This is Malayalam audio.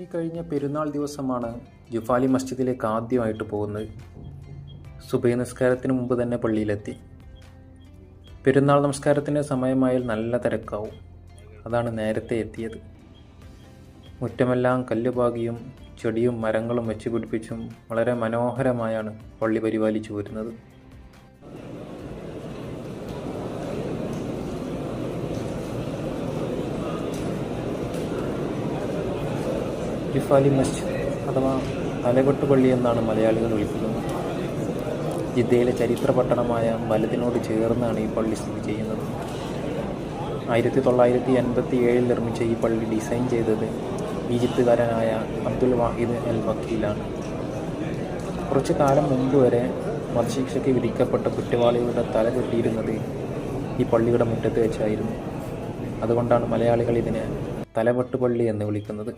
ഈ കഴിഞ്ഞ പെരുന്നാൾ ദിവസമാണ് ജുഫാലി മസ്ജിദിലേക്ക് ആദ്യമായിട്ട് പോകുന്നത്. സുബഹി നിസ്കാരത്തിന് മുമ്പ് തന്നെ പള്ളിയിലെത്തി. പെരുന്നാൾ നമസ്കാരത്തിൻ്റെ സമയമായാൽ നല്ല തിരക്കാവും. അതാണ് നേരത്തെ എത്തിയത്. മുറ്റമെല്ലാം കല്ലുപാകിയും ചെടിയും മരങ്ങളും വെച്ച് പിടിപ്പിച്ചും വളരെ മനോഹരമായാണ് പള്ളി പരിപാലിച്ചു വരുന്നത്. ജുഫാലി മസ്ജിദ് അഥവാ തലവെട്ട് പള്ളി എന്നാണ് മലയാളികൾ വിളിക്കുന്നത്. ജിദ്ദയിലെ ചരിത്ര പട്ടണമായ ബലദിനോട് ചേർന്നാണ് ഈ പള്ളി സ്ഥിതി ചെയ്യുന്നത്. 1987 നിർമ്മിച്ച ഈ പള്ളി ഡിസൈൻ ചെയ്തത് ഈജിപ്തുകാരനായ അബ്ദുൽ വാഹിദ് അൽ വക്കീലാണ്. കുറച്ചു കാലം മുമ്പ് വരെ വധശിക്ഷയ്ക്ക് വിധിക്കപ്പെട്ട കുറ്റവാളികളുടെ തല കെട്ടിയിരുന്നത് ഈ പള്ളിയുടെ മുറ്റത്ത് വെച്ചായിരുന്നു. അതുകൊണ്ടാണ് മലയാളികൾ ഇതിനെ തലവെട്ട് പള്ളി എന്ന് വിളിക്കുന്നത്.